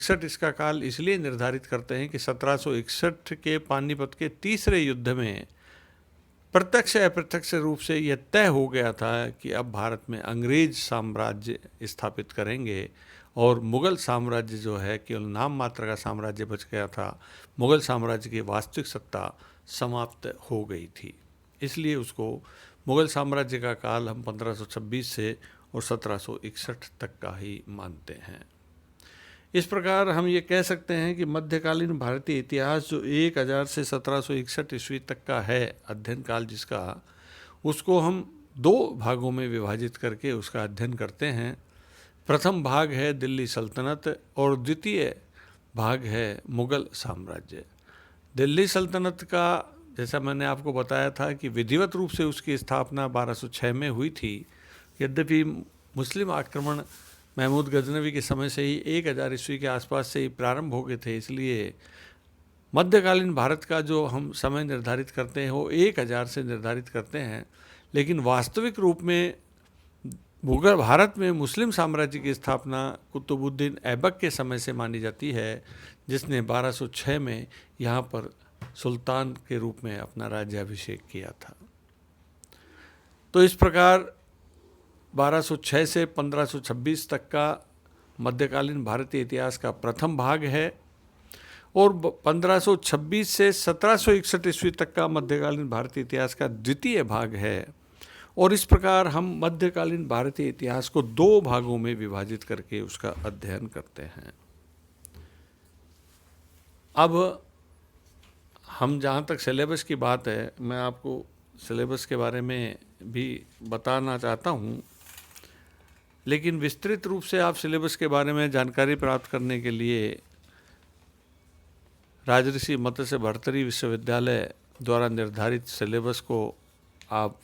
61 इसका काल इसलिए निर्धारित करते हैं कि 1761 के पानीपत के तीसरे युद्ध में प्रत्यक्ष अप्रत्यक्ष रूप से यह तय हो गया था कि अब भारत में अंग्रेज साम्राज्य स्थापित करेंगे और मुग़ल साम्राज्य जो है केवल नाम मात्र का साम्राज्य बच गया था। मुग़ल साम्राज्य की वास्तविक सत्ता समाप्त हो गई थी, इसलिए उसको मुग़ल साम्राज्य का काल हम 1526 से और 1761 तक का ही मानते हैं। इस प्रकार हम ये कह सकते हैं कि मध्यकालीन भारतीय इतिहास जो 1000 से 1761 ईस्वी तक का है अध्ययन काल जिसका, उसको हम दो भागों में विभाजित करके उसका अध्ययन करते हैं। प्रथम भाग है दिल्ली सल्तनत और द्वितीय भाग है मुग़ल साम्राज्य। दिल्ली सल्तनत का जैसा मैंने आपको बताया था कि विधिवत रूप से उसकी स्थापना 1206 में हुई थी। यद्यपि मुस्लिम आक्रमण महमूद गजनवी के समय से ही 1000 ईस्वी के आसपास से ही प्रारंभ हो गए थे, इसलिए मध्यकालीन भारत का जो हम समय निर्धारित करते हैं वो 1000 से निर्धारित करते हैं। लेकिन वास्तविक रूप में मुग़ल भारत में मुस्लिम साम्राज्य की स्थापना कुतुबुद्दीन ऐबक के समय से मानी जाती है, जिसने 1206 में यहाँ पर सुल्तान के रूप में अपना राज्याभिषेक किया था। तो इस प्रकार 1206 से 1526 तक का मध्यकालीन भारतीय इतिहास का प्रथम भाग है और 1526 से 1761 ईस्वी तक का मध्यकालीन भारतीय इतिहास का द्वितीय भाग है। और इस प्रकार हम मध्यकालीन भारतीय इतिहास को दो भागों में विभाजित करके उसका अध्ययन करते हैं। अब हम जहाँ तक सिलेबस की बात है, मैं आपको सिलेबस के बारे में भी बताना चाहता हूँ, लेकिन विस्तृत रूप से आप सिलेबस के बारे में जानकारी प्राप्त करने के लिए राजऋषि मत्स्य भर्तृहरि विश्वविद्यालय द्वारा निर्धारित सिलेबस को आप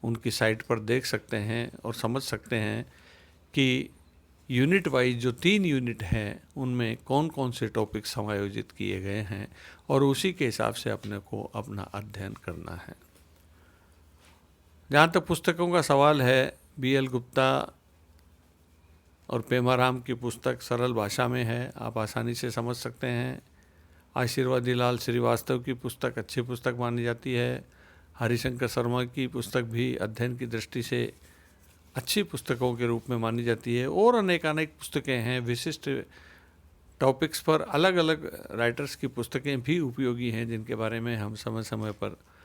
उनकी साइट पर देख सकते हैं और समझ सकते हैं कि यूनिट वाइज जो 3 यूनिट हैं उनमें कौन कौन से टॉपिक समायोजित किए गए हैं और उसी के हिसाब से अपने को अपना अध्ययन करना है। जहाँ तक पुस्तकों का सवाल है, BL गुप्ता और पेमाराम की पुस्तक सरल भाषा में है, आप आसानी से समझ सकते हैं। आशीर्वादी लाल श्रीवास्तव की पुस्तक अच्छी पुस्तक मानी जाती है। हरिशंकर शर्मा की पुस्तक भी अध्ययन की दृष्टि से अच्छी पुस्तकों के रूप में मानी जाती है। और अनेकानेक पुस्तकें हैं, विशिष्ट टॉपिक्स पर अलग अलग राइटर्स की पुस्तकें भी उपयोगी हैं, जिनके बारे में हम समय समय पर